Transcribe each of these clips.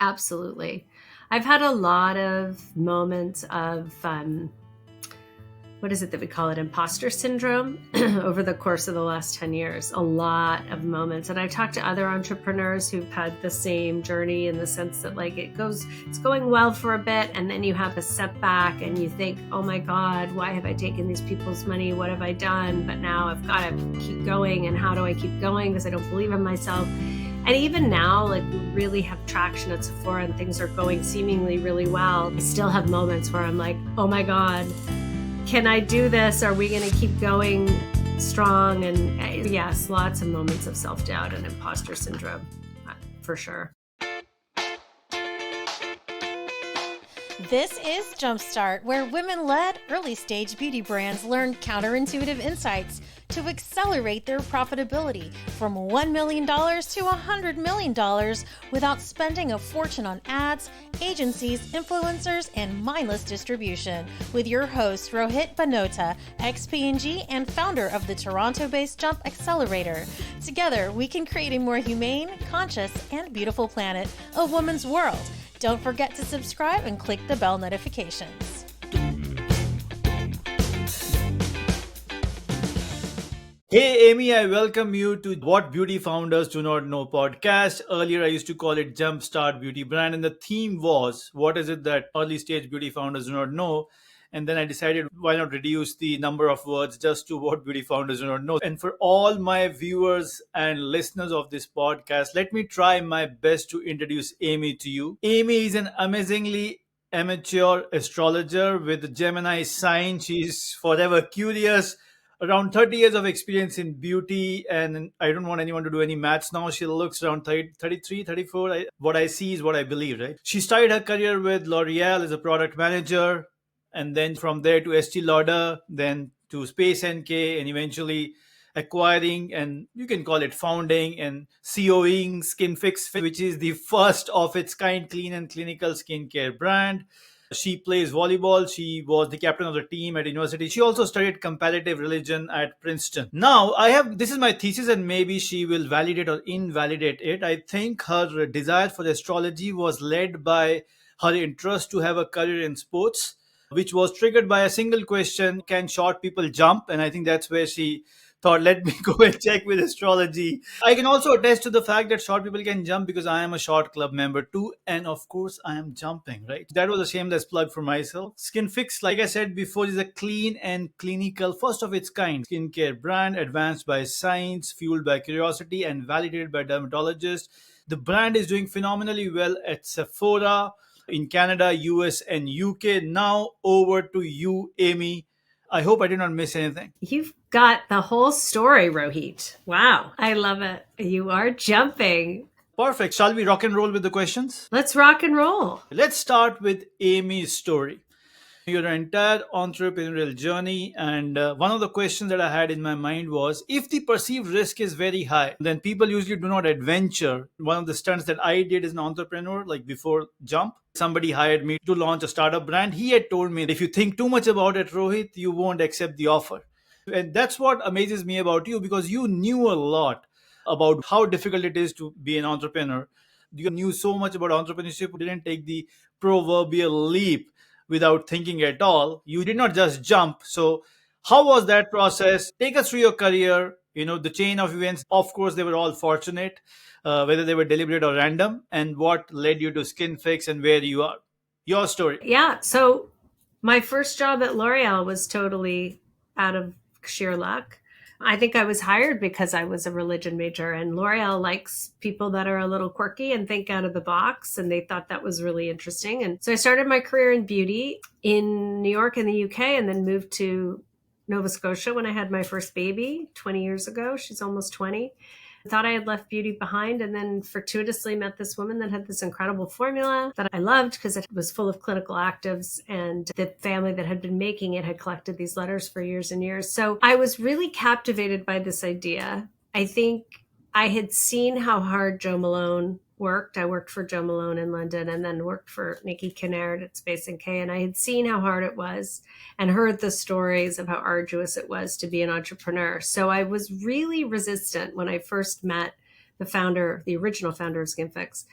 Absolutely. I've had a lot of moments of, what is it that we call it? Imposter syndrome over the course of the last 10 years. A lot of moments. And I've talked to other entrepreneurs who've had the same journey in the sense that like it's going well for a bit. And then you have a setback and you think, oh my God, why have I taken these people's money? What have I done? But now I've got to keep going. And how do I keep going? Because I don't believe in myself. And even now, like we really have traction at Sephora and things are going seemingly really well. I still have moments where I'm like, oh my God, can I do this? Are we going to keep going strong? And yes, lots of moments of self-doubt and imposter syndrome, for sure. This is JumpStart, where women-led early-stage beauty brands learn counterintuitive insights to accelerate their profitability from $1 million to $100 million without spending a fortune on ads, agencies, influencers, and mindless distribution. With your host, Rohit Banota, ex-P&G and founder of the Toronto-based Jump Accelerator. Together, we can create a more humane, conscious, and beautiful planet, a woman's world. Don't forget to subscribe and click the bell notifications. Hey Amy, I welcome you to What Beauty Founders Do Not Know podcast. Earlier I used to call it JumpStart Beauty Brand, and the theme was, what is it that early stage beauty founders do not know? And then I decided, why not reduce the number of words just to what beauty founders do not know? And for all my viewers and listeners of this podcast, let me try my best to introduce Amy to you. Amy is an amazingly amateur astrologer with Gemini sign. She's forever curious. Around 30 years of experience in beauty, and I don't want anyone to do any maths now. She looks around 30, 33, 34. What I see is what I believe, right? She started her career with L'Oreal as a product manager, and then from there to Estee Lauder, then to Space NK, and eventually acquiring, and you can call it founding and COing Skinfix, which is the first of its kind clean and clinical skincare brand. She plays volleyball. She was the captain of the team at university. She also studied comparative religion at Princeton. Now, this is my thesis, and maybe she will validate or invalidate it. I think her desire for astrology was led by her interest to have a career in sports, which was triggered by a single question: can short people jump? And I think that's where she thought, let me go and check with astrology. I can also attest to the fact that short people can jump because I am a short club member too. And of course, I am jumping, right? That was a shameless plug for myself. Skinfix, like I said before, is a clean and clinical, first of its kind skincare brand, advanced by science, fueled by curiosity, and validated by dermatologists. The brand is doing phenomenally well at Sephora in Canada, US, and UK. Now over to you, Amy. I hope I did not miss anything. You've got the whole story, Rohit. Wow. I love it. You are jumping. Perfect. Shall we rock and roll with the questions? Let's rock and roll. Let's start with Amy's story. Your entire entrepreneurial journey, and one of the questions that I had in my mind was, if the perceived risk is very high, then people usually do not adventure. One of the stunts that I did as an entrepreneur, like before Jump, somebody hired me to launch a startup brand. He had told me, if you think too much about it, Rohit, you won't accept the offer. And that's what amazes me about you, because you knew a lot about how difficult it is to be an entrepreneur. You knew so much about entrepreneurship, you didn't take the proverbial leap without thinking at all. You did not just jump. So how was that process? Take us through your career, the chain of events. Of course, they were all fortunate, whether they were deliberate or random, and what led you to Skinfix and where you are. Your story. Yeah. So my first job at L'Oreal was totally out of sheer luck. I think I was hired because I was a religion major, and L'Oreal likes people that are a little quirky and think out of the box. And they thought that was really interesting. And so I started my career in beauty in New York and the UK, and then moved to Nova Scotia when I had my first baby 20 years ago. She's almost 20. I thought I had left beauty behind, and then fortuitously met this woman that had this incredible formula that I loved because it was full of clinical actives, and the family that had been making it had collected these letters for years and years. So I was really captivated by this idea. I think I had seen how hard Jo Malone worked. I worked for Jo Malone in London, and then worked for Nikki Kinnard at Space NK. And I had seen how hard it was and heard the stories of how arduous it was to be an entrepreneur. So I was really resistant when I first met the original founder of Skinfix.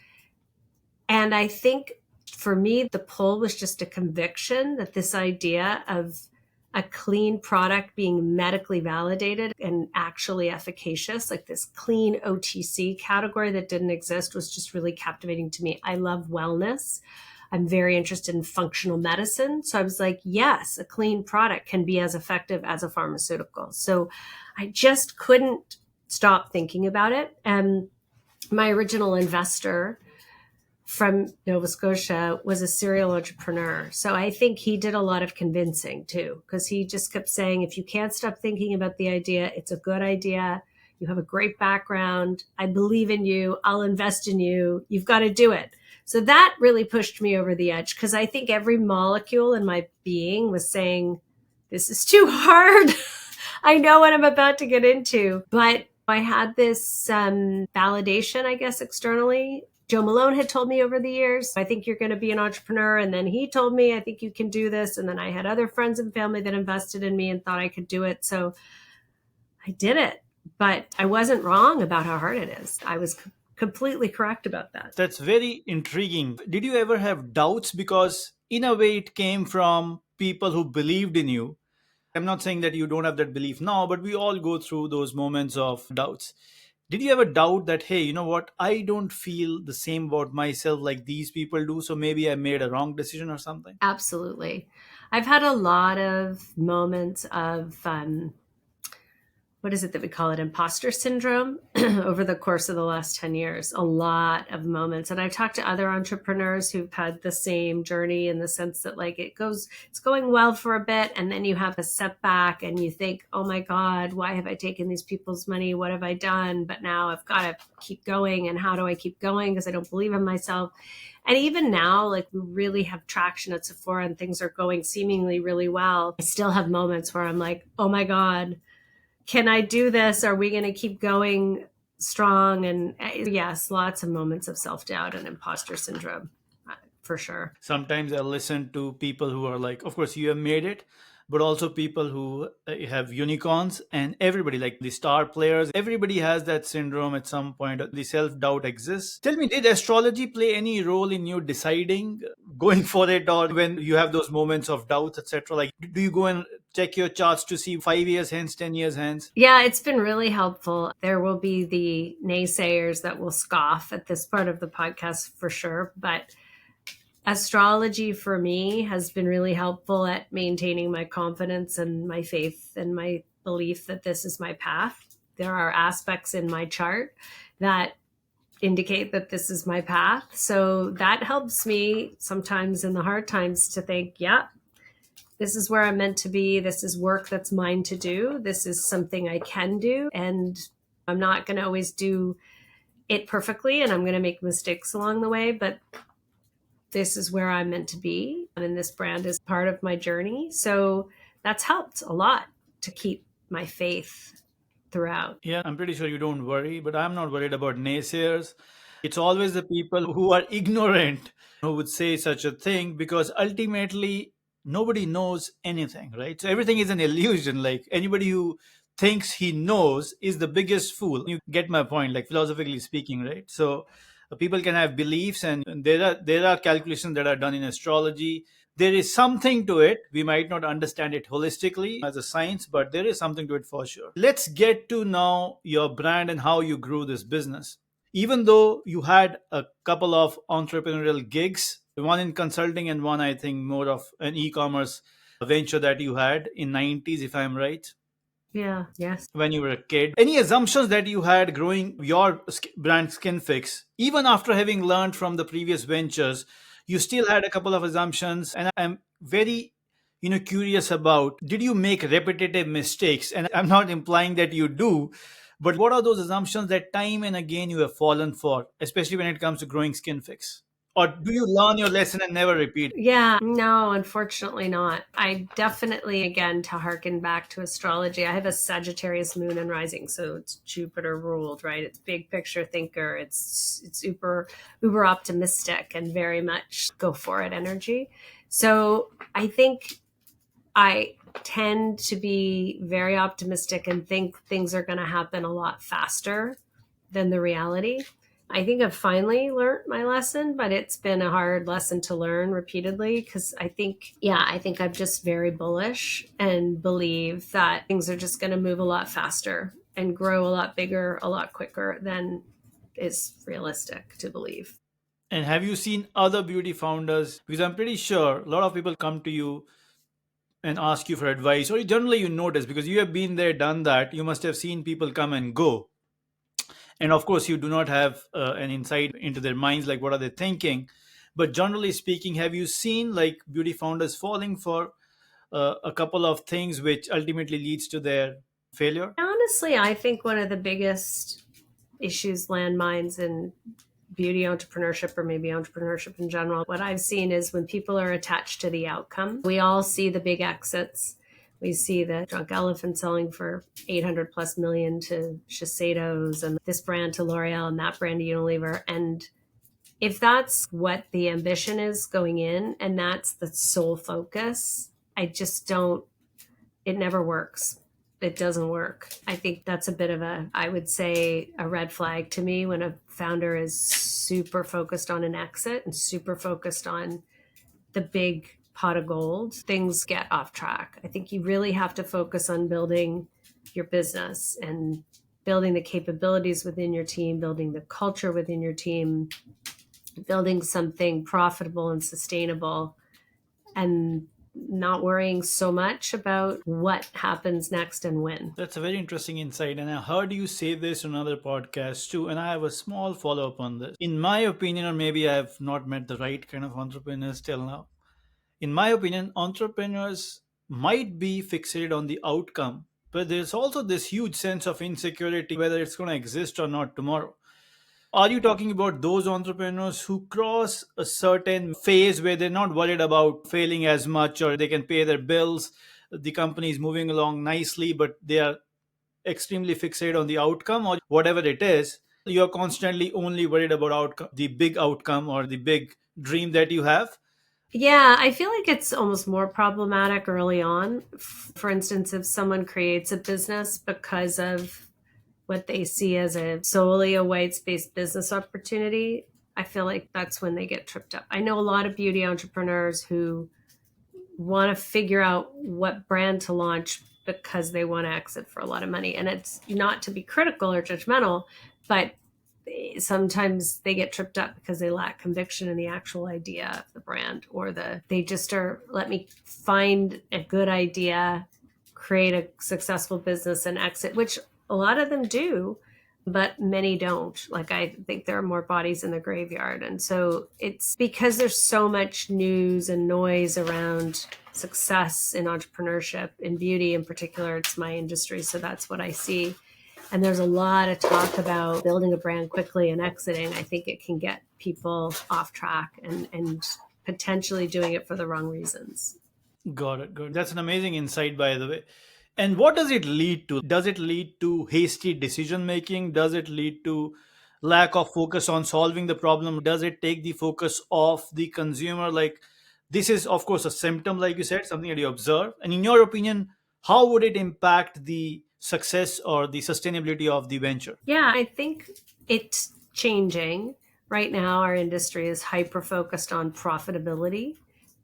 And I think for me, the pull was just a conviction that this idea of a clean product being medically validated and actually efficacious, like this clean OTC category that didn't exist, was just really captivating to me. I love wellness. I'm very interested in functional medicine. So I was like, yes, a clean product can be as effective as a pharmaceutical. So I just couldn't stop thinking about it. And my original investor from Nova Scotia was a serial entrepreneur. So I think he did a lot of convincing too, because he just kept saying, if you can't stop thinking about the idea, it's a good idea. You have a great background. I believe in you. I'll invest in you. You've got to do it. So that really pushed me over the edge, because I think every molecule in my being was saying, this is too hard. I know what I'm about to get into. But I had this validation, I guess, externally. Joe Malone had told me over the years, I think you're going to be an entrepreneur. And then he told me, I think you can do this. And then I had other friends and family that invested in me and thought I could do it. So I did it. But I wasn't wrong about how hard it is. I was completely correct about that. That's very intriguing. Did you ever have doubts? Because in a way, it came from people who believed in you. I'm not saying that you don't have that belief now, but we all go through those moments of doubts. Did you ever doubt that, hey, you know what? I don't feel the same about myself like these people do. So maybe I made a wrong decision or something? Absolutely. I've had a lot of moments of what is it that we call it? Imposter syndrome over the course of the last 10 years, a lot of moments. And I've talked to other entrepreneurs who've had the same journey, in the sense that like it's going well for a bit. And then you have a setback and you think, oh my God, why have I taken these people's money? What have I done? But now I've got to keep going. And how do I keep going? Because I don't believe in myself. And even now, like, we really have traction at Sephora and things are going seemingly really well. I still have moments where I'm like, oh my God, can I do this? Are we going to keep going strong? And yes, lots of moments of self-doubt and imposter syndrome, for sure. Sometimes I listen to people who are like, of course, you have made it, but also people who have unicorns, and everybody, like the star players, everybody has that syndrome at some point. The self doubt exists. Tell me, did astrology play any role in you deciding going for it, or when you have those moments of doubts, etc.? Like, do you go and check your charts to see 5 years hence, 10 years hence? Yeah, it's been really helpful. There will be the naysayers that will scoff at this part of the podcast for sure, but astrology for me has been really helpful at maintaining my confidence and my faith and my belief that this is my path. There are aspects in my chart that indicate that this is my path. So that helps me sometimes in the hard times to think, yeah, this is where I'm meant to be. This is work that's mine to do. This is something I can do. And I'm not going to always do it perfectly, and I'm going to make mistakes along the way, but this is where I'm meant to be. And this brand is part of my journey. So that's helped a lot to keep my faith throughout. Yeah, I'm pretty sure you don't worry, but I'm not worried about naysayers. It's always the people who are ignorant who would say such a thing, because ultimately nobody knows anything, right? So everything is an illusion. Like, anybody who thinks he knows is the biggest fool. You get my point, like, philosophically speaking, right? So people can have beliefs, and there are calculations that are done in astrology. There is something to it. We might not understand it holistically as a science, but there is something to it for sure. Let's get to now your brand and how you grew this business. Even though you had a couple of entrepreneurial gigs, one in consulting and one, I think, more of an e-commerce venture that you had in 90s, if I'm right. Yeah. Yes. When you were a kid, any assumptions that you had growing your brand Skinfix, even after having learned from the previous ventures, you still had a couple of assumptions, and I'm very curious about, did you make repetitive mistakes? And I'm not implying that you do, but what are those assumptions that time and again you have fallen for, especially when it comes to growing Skinfix? Or do you learn your lesson and never repeat? Yeah, no, unfortunately not. I definitely, again, to harken back to astrology, I have a Sagittarius moon and rising, so it's Jupiter ruled, right? It's big picture thinker. It's uber optimistic and very much go for it energy. So I think I tend to be very optimistic and think things are going to happen a lot faster than the reality. I think I've finally learned my lesson, but it's been a hard lesson to learn repeatedly because I think I'm just very bullish and believe that things are just going to move a lot faster and grow a lot bigger, a lot quicker than is realistic to believe. And have you seen other beauty founders? Because I'm pretty sure a lot of people come to you and ask you for advice, or generally you notice because you have been there, done that. You must have seen people come and go. And of course, you do not have an insight into their minds, like what are they thinking. But generally speaking, have you seen like beauty founders falling for a couple of things which ultimately leads to their failure? Honestly, I think one of the biggest issues, landmines in beauty entrepreneurship, or maybe entrepreneurship in general, what I've seen is when people are attached to the outcome. We all see the big exits. We see the Drunk Elephant selling for 800 plus million to Shiseido's, and this brand to L'Oreal, and that brand to Unilever. And if that's what the ambition is going in, and that's the sole focus, I just don't, it never works. It doesn't work. I think that's a bit of I would say, a red flag to me when a founder is super focused on an exit and super focused on the big pot of gold. Things get off track. I think you really have to focus on building your business and building the capabilities within your team, building the culture within your team, building something profitable and sustainable, and not worrying so much about what happens next and when. That's a very interesting insight. And I heard you say this on other podcasts too. And I have a small follow up on this. In my opinion, or maybe I have not met the right kind of entrepreneurs till now. In my opinion, entrepreneurs might be fixated on the outcome, but there's also this huge sense of insecurity whether it's going to exist or not tomorrow. Are you talking about those entrepreneurs who cross a certain phase where they're not worried about failing as much or they can pay their bills? The company is moving along nicely, but they are extremely fixated on the outcome or whatever it is. You're constantly only worried about outcome, the big outcome or the big dream that you have. Yeah, I feel like it's almost more problematic early on. For instance, if someone creates a business because of what they see as solely a white space business opportunity, I feel like that's when they get tripped up. I know a lot of beauty entrepreneurs who want to figure out what brand to launch because they want to exit for a lot of money. And it's not to be critical or judgmental, but sometimes they get tripped up because they lack conviction in the actual idea of the brand, or they just are, let me find a good idea, create a successful business and exit, which a lot of them do, but many don't. Like, I think there are more bodies in the graveyard. And so it's because there's so much news and noise around success in entrepreneurship, in beauty in particular. It's my industry, so that's what I see. And there's a lot of talk about building a brand quickly and exiting. I think it can get people off track and potentially doing it for the wrong reasons. Got it. Good. That's an amazing insight, by the way. And what does it lead to? Does it lead to hasty decision making? Does it lead to lack of focus on solving the problem? Does it take the focus off the consumer? Like, this is, of course, a symptom, like you said, something that you observe. And in your opinion, how would it impact the success or the sustainability of the venture? Yeah, I think it's changing. Right now, our industry is hyper focused on profitability,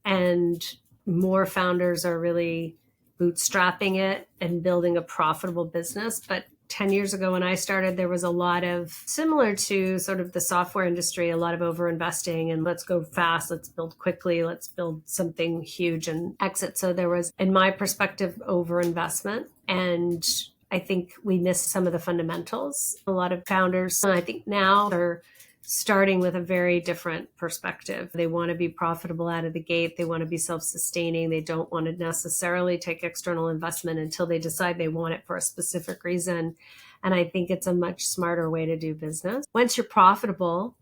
and more founders are really bootstrapping it and building a profitable business. But 10 years ago when I started, there was a lot of, similar to sort of the software industry, a lot of overinvesting and let's go fast, let's build quickly, let's build something huge and exit. So there was, in my perspective, overinvestment. And I think we missed some of the fundamentals. A lot of founders, I think now, are starting with a very different perspective. They want to be profitable out of the gate. They want to be self-sustaining. They don't want to necessarily take external investment until they decide they want it for a specific reason. And I think it's a much smarter way to do business. Once you're profitable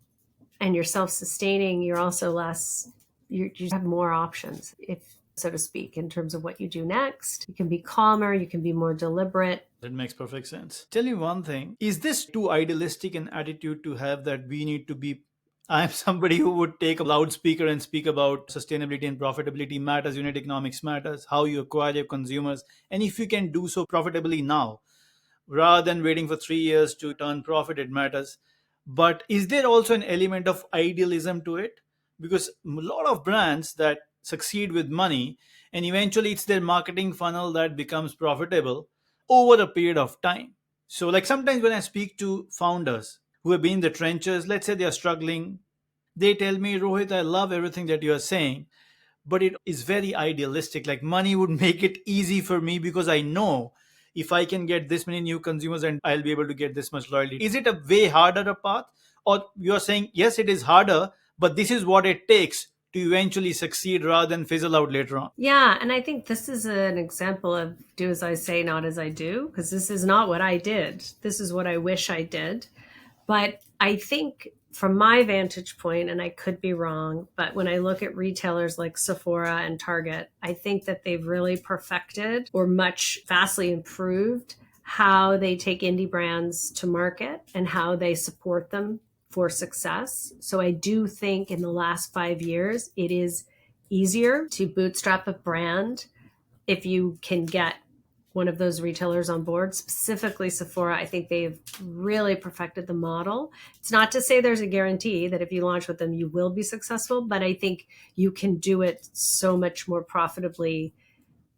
and you're self-sustaining, you're also you have more options, if so to speak, in terms of what you do next. You can be calmer, you can be more deliberate. That makes perfect sense. Tell me one thing. Is this too idealistic an attitude to have that we need to be? I'm somebody who would take a loudspeaker and speak about sustainability and profitability matters, unit economics matters, how you acquire your consumers, and if you can do so profitably now, rather than waiting for 3 years to turn profit, it matters. But is there also an element of idealism to it? Because a lot of brands that succeed with money, and eventually it's their marketing funnel that becomes profitable over a period of time. So, like sometimes when I speak to founders who have been in the trenches, let's say they are struggling, they tell me, Rohit, I love everything that you are saying, but it is very idealistic. Like money would make it easy for me because I know if I can get this many new consumers and I'll be able to get this much loyalty. Is it a way harder a path? Or you're saying, yes, it is harder, but this is what it takes to eventually succeed rather than fizzle out later on? Yeah, and I think this is an example of do as I say, not as I do, because this is not what I did. This is what I wish I did. But I think from my vantage point, and I could be wrong, but when I look at retailers like Sephora and Target, I think that they've really perfected or much vastly improved how they take indie brands to market and how they support them for success. So I do think in the last 5 years, it is easier to bootstrap a brand if you can get one of those retailers on board, specifically Sephora. I think they've really perfected the model. It's not to say there's a guarantee that if you launch with them, you will be successful, but I think you can do it so much more profitably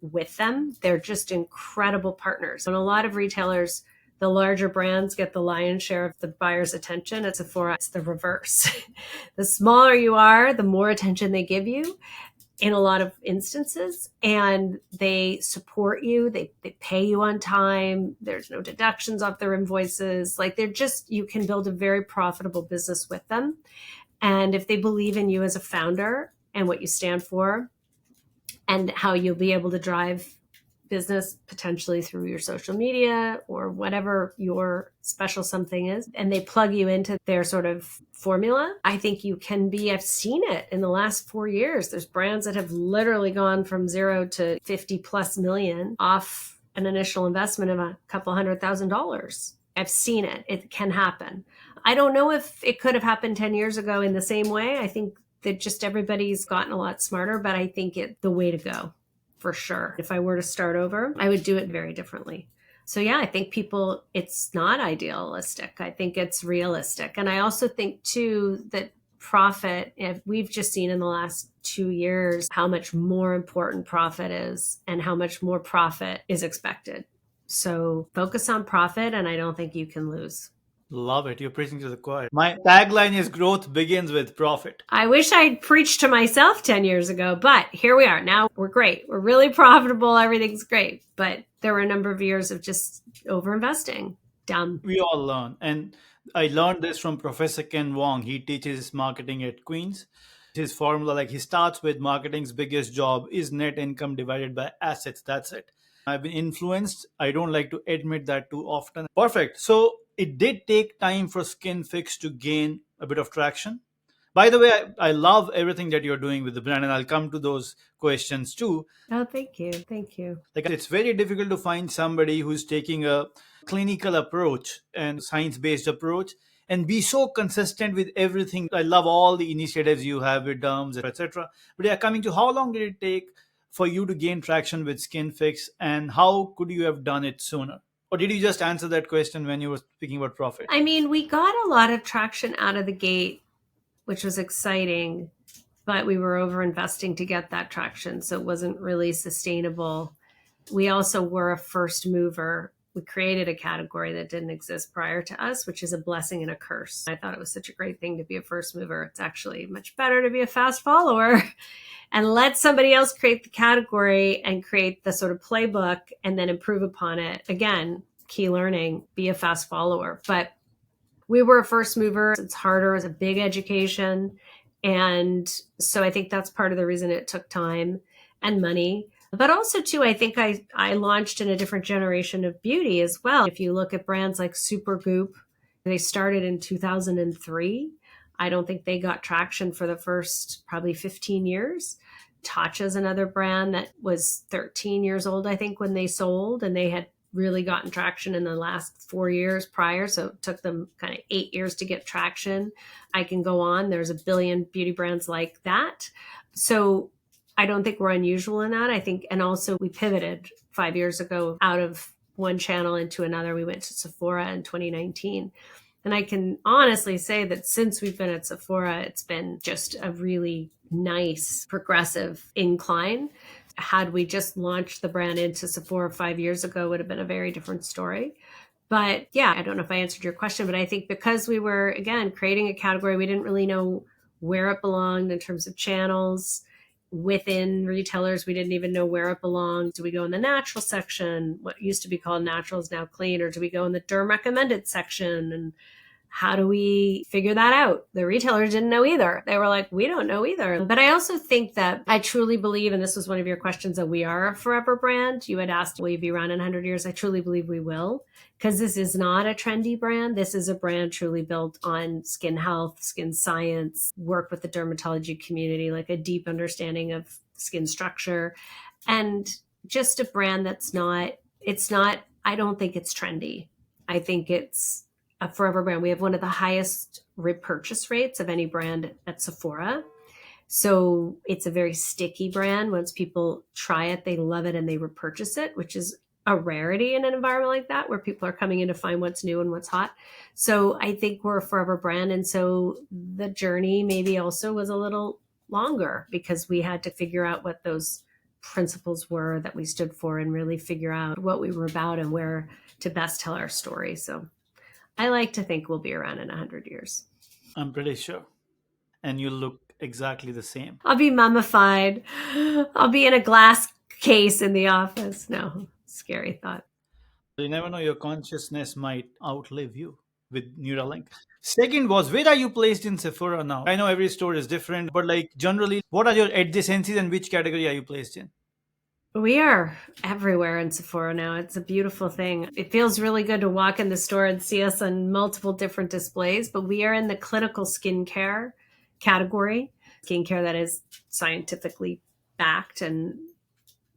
with them. They're just incredible partners. And a lot of retailers, the larger brands get the lion's share of the buyer's attention. At Sephora, it's the reverse. The smaller you are, the more attention they give you in a lot of instances, and they support you. They pay you on time. There's no deductions off their invoices. Like you can build a very profitable business with them. And if they believe in you as a founder and what you stand for and how you'll be able to drive business potentially through your social media or whatever your special something is, and they plug you into their sort of formula, I think you can be, I've seen it in the last 4 years. There's brands that have literally gone from 0 to 50 plus million off an initial investment of a couple $100,000. I've seen it. It can happen. I don't know if it could have happened 10 years ago in the same way. I think that just everybody's gotten a lot smarter, but I think it's the way to go. For sure. If I were to start over, I would do it very differently. So yeah, I think it's not idealistic. I think it's realistic. And I also think too that profit, if we've just seen in the last 2 years how much more important profit is and how much more profit is expected. So focus on profit, and I don't think you can lose. Love it. You're preaching to the choir. My tagline is growth begins with profit. I wish I'd preached to myself 10 years ago, but here we are. Now we're great. We're really profitable. Everything's great. But there were a number of years of just overinvesting. Dumb. We all learn. And I learned this from Professor Ken Wong. He teaches marketing at Queen's. His formula, like he starts with marketing's biggest job is net income divided by assets. That's it. I've been influenced. I don't like to admit that too often. Perfect. So it did take time for skinfix to gain a bit of traction. By the way, I love everything that you're doing with the brand, and I'll come to those questions too. Oh, thank you. Thank you. Like it's very difficult to find somebody who's taking a clinical approach and science-based approach and be so consistent with everything. I love all the initiatives you have with derms, etc. But yeah, coming to how long did it take for you to gain traction with skinfix, and how could you have done it sooner? Or did you just answer that question when you were speaking about profit? I mean, we got a lot of traction out of the gate, which was exciting, but we were over investing to get that traction. So it wasn't really sustainable. We also were a first mover. We created a category that didn't exist prior to us, which is a blessing and a curse. I thought it was such a great thing to be a first mover. It's actually much better to be a fast follower and let somebody else create the category and create the sort of playbook and then improve upon it. Again, key learning, be a fast follower. But we were a first mover. It's harder. It's a big education. And so I think that's part of the reason it took time and money. But also, too, I think I launched in a different generation of beauty as well. If you look at brands like Supergoop, they started in 2003. I don't think they got traction for the first probably 15 years. Tatcha's another brand that was 13 years old, I think, when they sold, and they had really gotten traction in the last 4 years prior. So it took them kind of 8 years to get traction. I can go on. There's a billion beauty brands like that. So I don't think we're unusual in that. I think, and also we pivoted 5 years ago out of one channel into another. We went to Sephora in 2019. And I can honestly say that since we've been at Sephora, it's been just a really nice progressive incline. Had we just launched the brand into Sephora 5 years ago, it would have been a very different story. But yeah, I don't know if I answered your question, but I think because we were, again, creating a category, we didn't really know where it belonged in terms of channels. Within retailers, we didn't even know where it belonged. Do we go in the natural section? What used to be called natural is now clean. Or do we go in the derm recommended section? And how do we figure that out? The retailers didn't know either. They were like, we don't know either. But I also think that I truly believe, and this was one of your questions, that we are a forever brand. You had asked, will you be around in 100 years? I truly believe we will, because this is not a trendy brand. This is a brand truly built on skin health, skin science, work with the dermatology community, like a deep understanding of skin structure, and just a brand that's not, I don't think it's trendy. I think it's a forever brand. We have one of the highest repurchase rates of any brand at Sephora. So it's a very sticky brand. Once people try it, they love it and they repurchase it, which is a rarity in an environment like that where people are coming in to find what's new and what's hot. So I think we're a forever brand. And so the journey maybe also was a little longer because we had to figure out what those principles were that we stood for and really figure out what we were about and where to best tell our story. So I like to think we'll be around in 100 years. I'm pretty sure. And you look exactly the same. I'll be mummified. I'll be in a glass case in the office. No, scary thought. You never know, your consciousness might outlive you with Neuralink. Second was, where are you placed in Sephora now? I know every store is different, but like generally, what are your adjacencies and which category are you placed in? We are everywhere in Sephora now. It's a beautiful thing. It feels really good to walk in the store and see us on multiple different displays, but we are in the clinical skincare category, skincare that is scientifically backed, and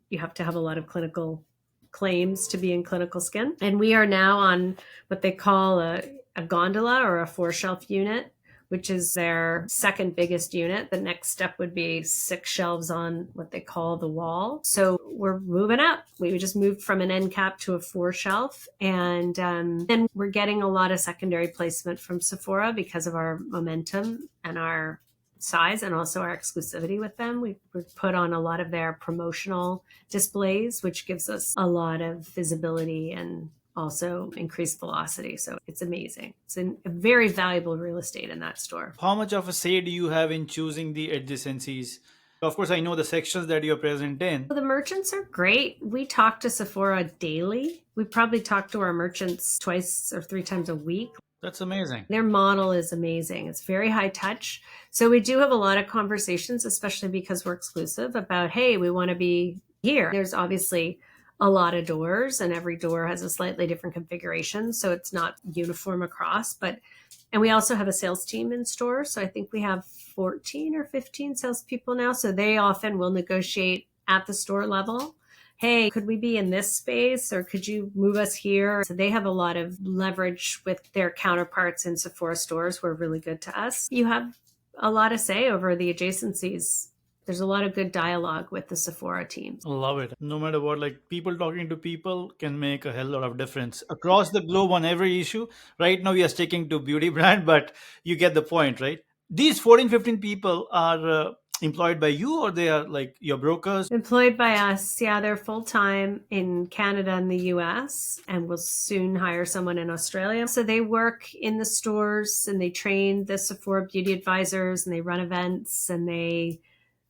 you have to have a lot of clinical claims to be in clinical skin. And we are now on what they call a gondola or a 4-shelf unit, which is their second biggest unit. The next step would be 6 shelves on what they call the wall. So we're moving up. We just moved from an end cap to a 4-shelf. And then we're getting a lot of secondary placement from Sephora because of our momentum and our size and also our exclusivity with them. We've put on a lot of their promotional displays, which gives us a lot of visibility and also increased velocity. So it's amazing. It's a very valuable real estate in that store. How much of a say do you have in choosing the adjacencies? Of course, I know the sections that you're present in. The merchants are great. We talk to Sephora daily. We probably talk to our merchants 2 or 3 times a week. That's amazing. Their model is amazing. It's very high touch. So we do have a lot of conversations, especially because we're exclusive, about, hey, we want to be here. There's obviously a lot of doors and every door has a slightly different configuration. So it's not uniform across, and we also have a sales team in store. So I think we have 14 or 15 salespeople now. So they often will negotiate at the store level. Hey, could we be in this space or could you move us here? So they have a lot of leverage with their counterparts in Sephora stores who are really good to us. You have a lot of say over the adjacencies. There's a lot of good dialogue with the Sephora team. Love it. No matter what, like people talking to people can make a hell lot of difference across the globe on every issue. Right now we are sticking to beauty brand, but you get the point, right? These 14, 15 people are employed by you or they are like your brokers? Employed by us. Yeah, they're full-time in Canada and the US, and we'll soon hire someone in Australia. So they work in the stores and they train the Sephora beauty advisors and they run events and they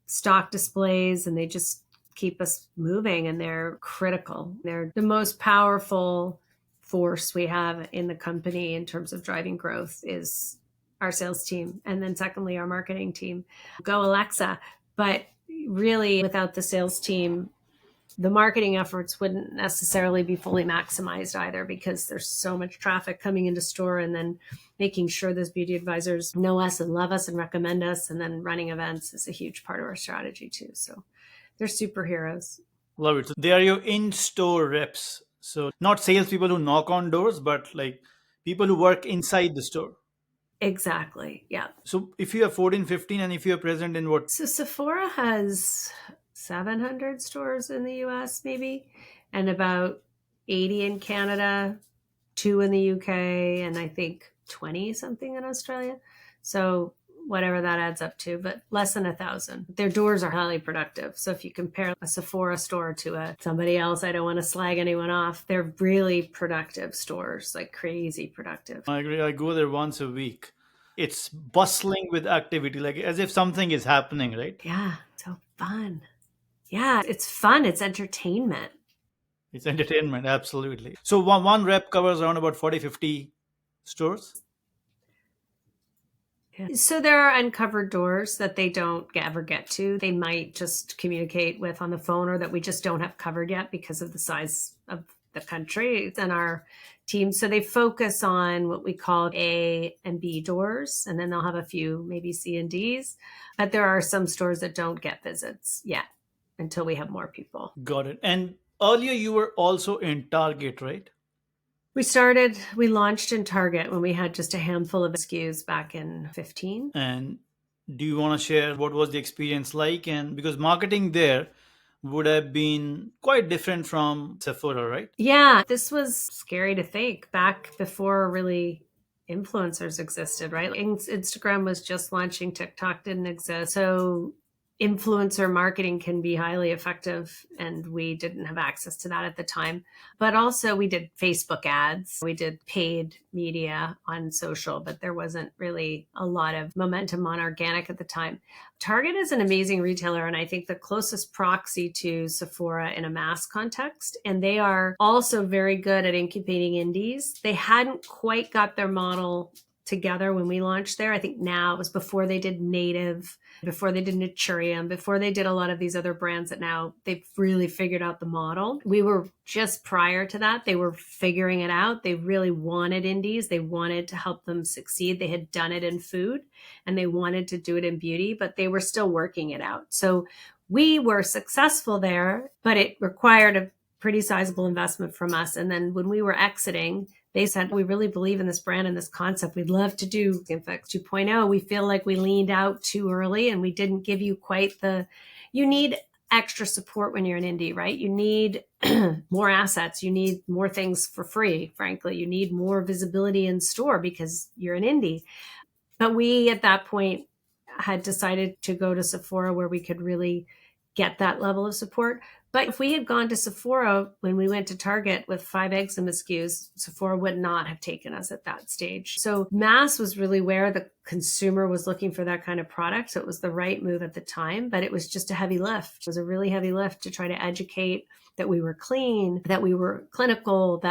stock displays and they just keep us moving, and they're critical. They're the most powerful force we have in the company in terms of driving growth is our sales team. And then secondly, our marketing team. Go Alexa. But really without the sales team, the marketing efforts wouldn't necessarily be fully maximized either because there's so much traffic coming into store, and then making sure those beauty advisors know us and love us and recommend us, and then running events is a huge part of our strategy too. So they're superheroes. Love it. So they are your in-store reps. So not salespeople who knock on doors, but like people who work inside the store. Exactly. Yeah. So if you have 14, 15, and if you're present in what? So Sephora has 700 stores in the US maybe, and about 80 in Canada, 2 in the UK, and I think 20 something in Australia. So whatever that adds up to, but less than 1,000. Their doors are highly productive. So if you compare a Sephora store to somebody else, I don't want to slag anyone off. They're really productive stores, like crazy productive. I agree. I go there once a week. It's bustling with activity, like as if something is happening, right? Yeah, so fun. Yeah, it's fun. It's entertainment. It's entertainment, absolutely. So one rep covers around about 40, 50 stores. Yeah. So there are uncovered doors that they don't ever get to. They might just communicate with on the phone, or that we just don't have covered yet because of the size of the country and our team. So they focus on what we call A and B doors, and then they'll have a few maybe C and Ds. But there are some stores that don't get visits yet until we have more people. Got it. And earlier you were also in Target, right? We launched in Target when we had just a handful of SKUs back in 15. And do you want to share what was the experience like? And because marketing there would have been quite different from Sephora, right? Yeah, this was scary to think back before really influencers existed, right? Instagram was just launching, TikTok didn't exist. So influencer marketing can be highly effective, and we didn't have access to that at the time. But also we did Facebook ads, we did paid media on social, but there wasn't really a lot of momentum on organic at the time. Target is an amazing retailer, and I think the closest proxy to Sephora in a mass context. And they are also very good at incubating indies. They hadn't quite got their model together when we launched there. I think now it was before they did Native, before they did Naturium, before they did a lot of these other brands that now they've really figured out the model. We were just prior to that. They were figuring it out. They really wanted indies. They wanted to help them succeed. They had done it in food and they wanted to do it in beauty, but they were still working it out. So we were successful there, but it required a pretty sizable investment from us. And then when we were exiting, they said, we really believe in this brand and this concept. We'd love to do Skinfix 2.0. We feel like we leaned out too early and we didn't give you you need extra support when you're an indie, right? You need more assets. You need more things for free, frankly. You need more visibility in store because you're an indie. But we, at that point, had decided to go to Sephora where we could really get that level of support. But if we had gone to Sephora when we went to Target with 5 eczema SKUs, Sephora would not have taken us at that stage. So mass was really where the consumer was looking for that kind of product. So it was the right move at the time, but it was just a heavy lift. It was a really heavy lift to try to educate that we were clean, that we were clinical,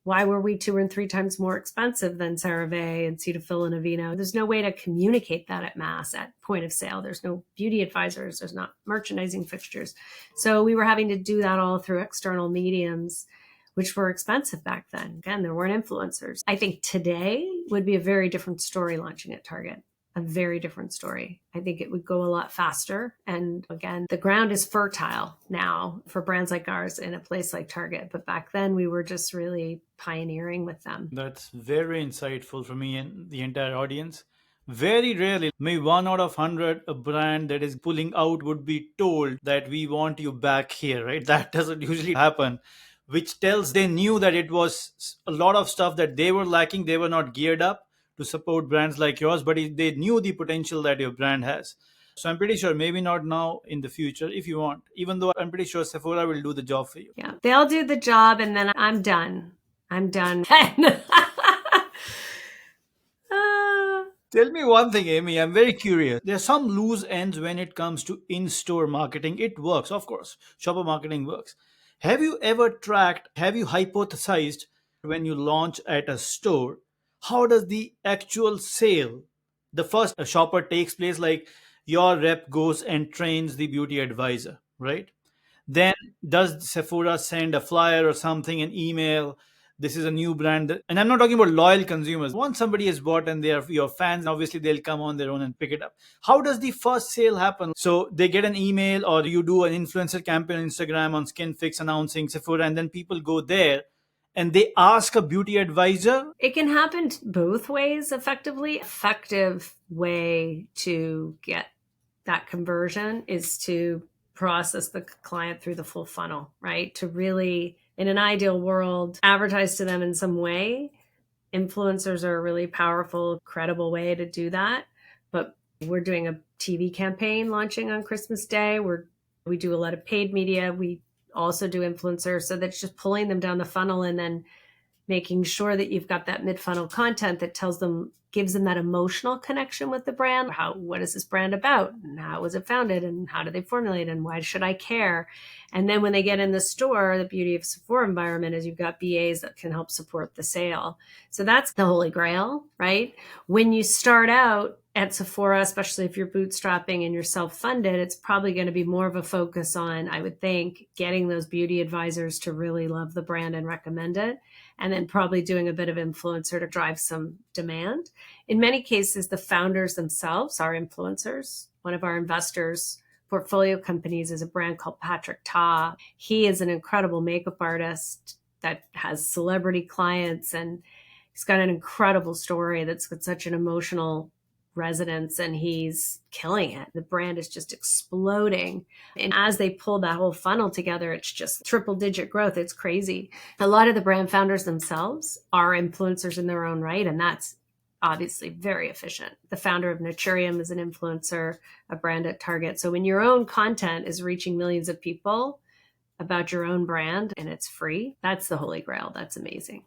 why were we 2 and 3 times more expensive than CeraVe and Cetaphil and Aveeno? There's no way to communicate that at mass, at point of sale. There's no beauty advisors. There's not merchandising fixtures. So we were having to do that all through external mediums, which were expensive back then. Again, there weren't influencers. I think today would be a very different story launching at Target. A very different story. I think it would go a lot faster. And again, the ground is fertile now for brands like ours in a place like Target. But back then we were just really pioneering with them. That's very insightful for me and the entire audience. Very rarely, maybe 1 out of 100, a brand that is pulling out would be told that we want you back here, right? That doesn't usually happen, which tells they knew that it was a lot of stuff that they were lacking. They were not geared up to support brands like yours, but they knew the potential that your brand has. So I'm pretty sure, maybe not now, in the future, if you want, even though I'm pretty sure Sephora will do the job for you. Yeah, they'll do the job and then I'm done. I'm done. Tell me one thing, Amy, I'm very curious. There are some loose ends when it comes to in-store marketing. It works, of course. Shopper marketing works. Have you hypothesized when you launch at a store, how does the actual sale, the first shopper takes place? Like your rep goes and trains the beauty advisor, right? Then does Sephora send a flyer or something, an email? This is a new brand. And I'm not talking about loyal consumers. Once somebody has bought and they are your fans, obviously they'll come on their own and pick it up. How does the first sale happen? So they get an email or you do an influencer campaign on Instagram on Skinfix announcing Sephora, and then people go there and they ask a beauty advisor? It can happen both ways effectively. Effective way to get that conversion is to process the client through the full funnel, right? To really, in an ideal world, advertise to them in some way Influencers are a really powerful, credible way to do that. But we're doing a TV campaign launching on Christmas Day. We do a lot of paid media. We also do influencers. So that's just pulling them down the funnel and then making sure that you've got that mid-funnel content that gives them that emotional connection with the brand. What is this brand about? And how was it founded? And how do they formulate? And why should I care? And then when they get in the store, the beauty of Sephora environment is you've got BAs that can help support the sale. So that's the holy grail, right? When you start out at Sephora, especially if you're bootstrapping and you're self-funded, it's probably going to be more of a focus on, I would think, getting those beauty advisors to really love the brand and recommend it. And then probably doing a bit of influencer to drive some demand. In many cases, the founders themselves are influencers. One of our investors' portfolio companies is a brand called Patrick Ta. He is an incredible makeup artist that has celebrity clients, and he's got an incredible story that's got such an emotional resonance, and he's killing it. The brand is just exploding. And as they pull that whole funnel together, it's just triple digit growth. It's crazy. A lot of the brand founders themselves are influencers in their own right, and that's obviously very efficient. The founder of Naturium is an influencer, a brand at Target. So when your own content is reaching millions of people about your own brand and it's free, that's the holy grail. That's amazing.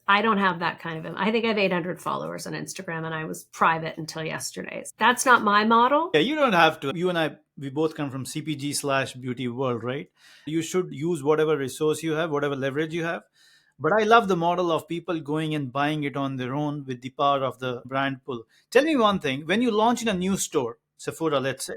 I don't have that kind of, I think I have 800 followers on Instagram, and I was private until yesterday. That's not my model. Yeah, you don't have to. You and I, we both come from CPG/beauty world, right? You should use whatever resource you have, whatever leverage you have. But I love the model of people going and buying it on their own with the power of the brand pull. Tell me one thing, when you launch in a new store, Sephora, let's say,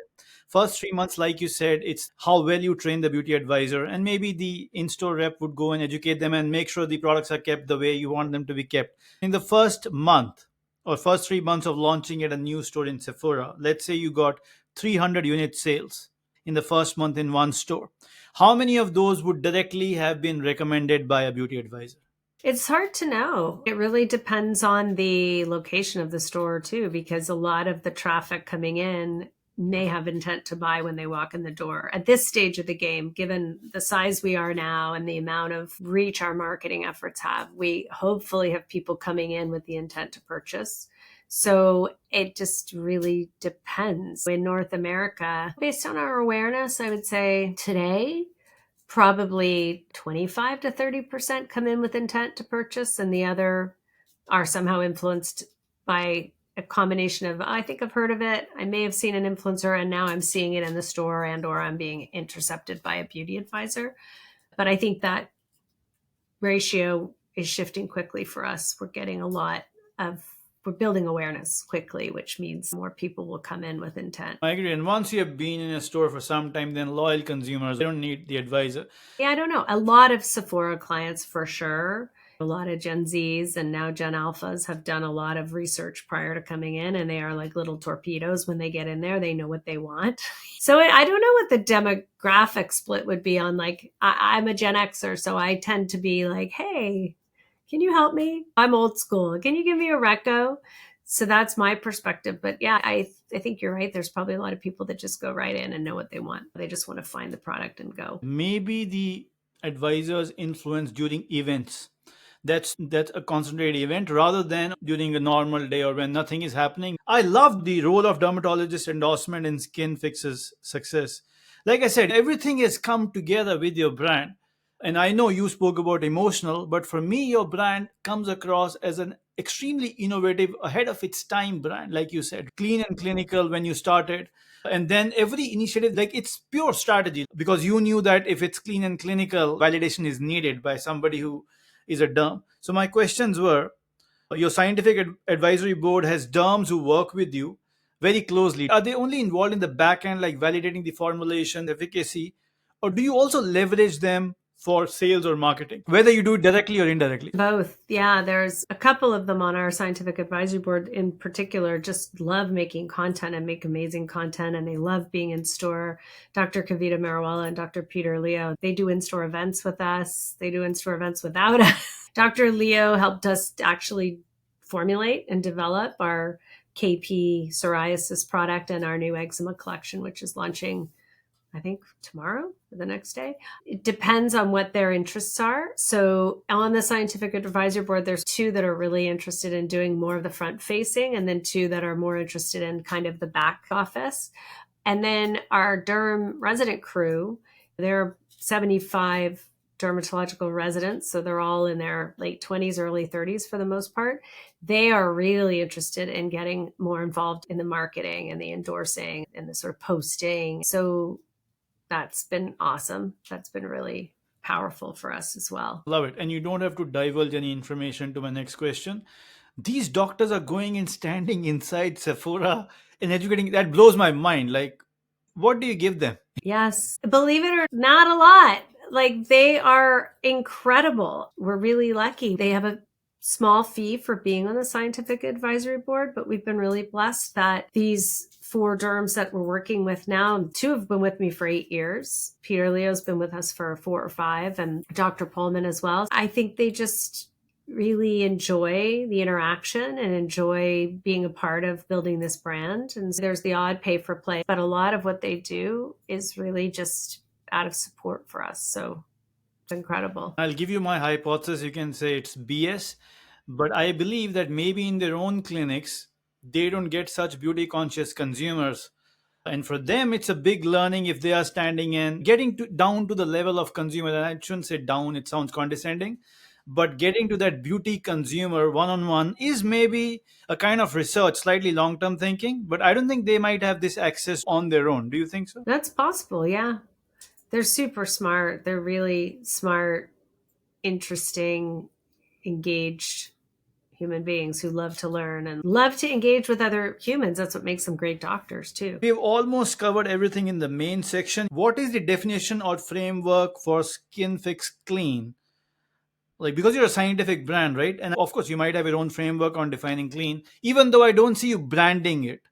first 3 months, like you said, it's how well you train the beauty advisor, and maybe the in-store rep would go and educate them and make sure the products are kept the way you want them to be kept. In the first month or first 3 months of launching at a new store in Sephora, let's say you got 300 unit sales in the first month in one store. How many of those would directly have been recommended by a beauty advisor? It's hard to know. It really depends on the location of the store too, because a lot of the traffic coming in may have intent to buy when they walk in the door. At this stage of the game, given the size we are now and the amount of reach our marketing efforts have, we hopefully have people coming in with the intent to purchase. So it just really depends. In North America, based on our awareness, I would say today, probably 25 to 30% come in with intent to purchase, and the other are somehow influenced by a combination of, I think I've heard of it, I may have seen an influencer, and now I'm seeing it in the store, and or I'm being intercepted by a beauty advisor. But I think that ratio is shifting quickly for us. We're building awareness quickly, which means more people will come in with intent. I agree. And once you have been in a store for some time, then loyal consumers, they don't need the advisor. Yeah, I don't know. A lot of Sephora clients for sure. A lot of Gen Zs and now Gen Alphas have done a lot of research prior to coming in, and they are like little torpedoes. When they get in there, they know what they want. So I don't know what the demographic split would be on, like, I'm a Gen Xer, so I tend to be like, hey, can you help me? I'm old school. Can you give me a reco? So that's my perspective. But yeah, I think you're right. There's probably a lot of people that just go right in and know what they want. They just want to find the product and go. Maybe the advisors influence during events. That's a concentrated event rather than during a normal day or when nothing is happening. I love the role of dermatologist endorsement in skinfix's success. Like I said, everything has come together with your brand. And I know you spoke about emotional, but for me, your brand comes across as an extremely innovative, ahead of its time brand. Like you said, clean and clinical when you started. And then every initiative, like, it's pure strategy, because you knew that if it's clean and clinical, validation is needed by somebody who is a derm. So my questions were, your scientific advisory board has derms who work with you very closely. Are they only involved in the back end, like validating the formulation, efficacy, or do you also leverage them for sales or marketing, whether you do it directly or indirectly? Both. Yeah, there's a couple of them on our scientific advisory board in particular, just love making content and make amazing content, and they love being in store. Dr. Kavita Marawala and Dr. Peter Leo, they do in-store events with us. They do in-store events without us. Dr. Leo helped us actually formulate and develop our KP psoriasis product and our new eczema collection, which is launching I think tomorrow or the next day. It depends on what their interests are. So on the scientific advisory board, there's 2 that are really interested in doing more of the front facing, and then 2 that are more interested in kind of the back office. And then our derm resident crew, there are 75 dermatological residents. So they're all in their late 20s, early 30s for the most part. They are really interested in getting more involved in the marketing and the endorsing and the sort of posting. So that's been awesome. That's been really powerful for us as well. Love it. And you don't have to divulge any information to my next question. These doctors are going and standing inside Sephora and educating. That blows my mind. Like, what do you give them? Yes. Believe it or not, a lot. Like, they are incredible. We're really lucky. They have a small fee for being on the scientific advisory board, but we've been really blessed that these 4 derms that we're working with now, 2 have been with me for 8 years. Peter Leo's been with us for 4 or 5, and Dr. Pullman as well. I think they just really enjoy the interaction and enjoy being a part of building this brand. And there's the odd pay for play, but a lot of what they do is really just out of support for us. So it's incredible. I'll give you my hypothesis. You can say it's BS, but I believe that maybe in their own clinics, they don't get such beauty conscious consumers. And for them, it's a big learning if they are standing and getting down to the level of consumer. And I shouldn't say down, it sounds condescending, but getting to that beauty consumer one-on-one is maybe a kind of research, slightly long-term thinking, but I don't think they might have this access on their own. Do you think so? That's possible, yeah. They're super smart. They're really smart, interesting, engaged human beings who love to learn and love to engage with other humans. That's what makes them great doctors too. We've almost covered everything in the main section. What is the definition or framework for skinfix clean? Like, because you're a scientific brand, right? And of course, you might have your own framework on defining clean, even though I don't see you branding it.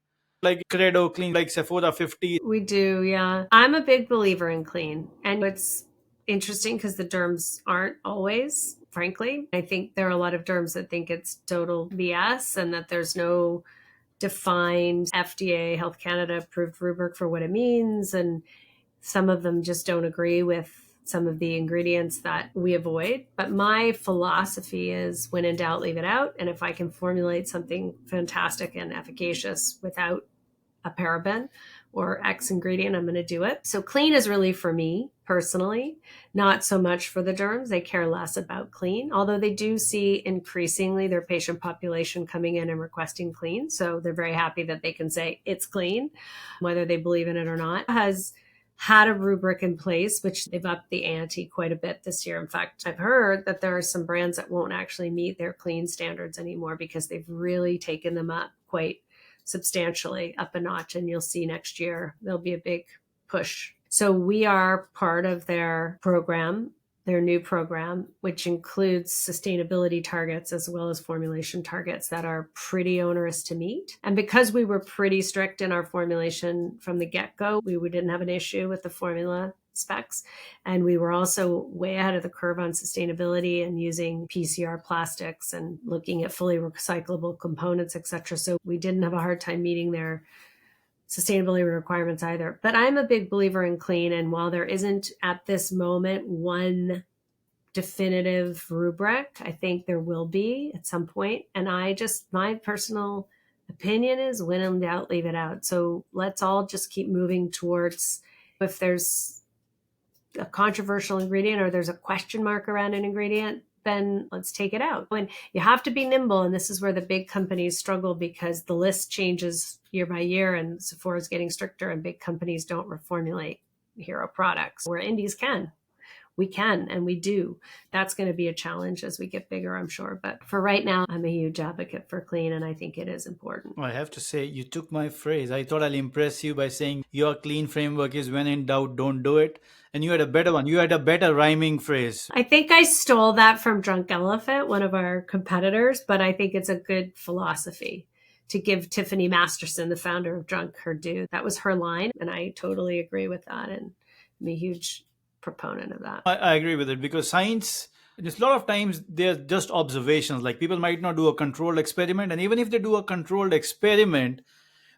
Like Credo Clean, like Sephora 50. We do, yeah. I'm a big believer in clean. And it's interesting because the derms aren't always, frankly. I think there are a lot of derms that think it's total BS and that there's no defined FDA, Health Canada approved rubric for what it means. And some of them just don't agree with some of the ingredients that we avoid. But my philosophy is when in doubt, leave it out. And if I can formulate something fantastic and efficacious without a paraben or X ingredient, I'm going to do it. So clean is really for me personally, not so much for the derms. They care less about clean, although they do see increasingly their patient population coming in and requesting clean. So they're very happy that they can say it's clean, whether they believe in it or not. Has had a rubric in place, which they've upped the ante quite a bit this year. In fact, I've heard that there are some brands that won't actually meet their clean standards anymore because they've really taken them up quite substantially, up a notch. And you'll see next year, there'll be a big push. So we are part of their program, their new program, which includes sustainability targets as well as formulation targets that are pretty onerous to meet. And because we were pretty strict in our formulation from the get-go, we didn't have an issue with the formula specs. And we were also way ahead of the curve on sustainability and using PCR plastics and looking at fully recyclable components, et cetera. So we didn't have a hard time meeting their sustainability requirements either. But I'm a big believer in clean. And while there isn't at this moment one definitive rubric, I think there will be at some point. And my personal opinion is when in doubt, leave it out. So let's all just keep moving towards, if there's a controversial ingredient or there's a question mark around an ingredient, then let's take it out. And you have to be nimble. And this is where the big companies struggle because the list changes year by year and Sephora is getting stricter and big companies don't reformulate hero products where indies can. We can and we do. That's going to be a challenge as we get bigger, I'm sure. But for right now, I'm a huge advocate for clean and I think it is important. I have to say, you took my phrase. I thought I'll impress you by saying your clean framework is when in doubt, don't do it. And you had a better one. You had a better rhyming phrase. I think I stole that from Drunk Elephant, one of our competitors, but I think it's a good philosophy to give Tiffany Masterson, the founder of Drunk, her due. That was her line. And I totally agree with that. And I'm a huge proponent of that. I agree with it because science, just a lot of times they're just observations. Like people might not do a controlled experiment. And even if they do a controlled experiment,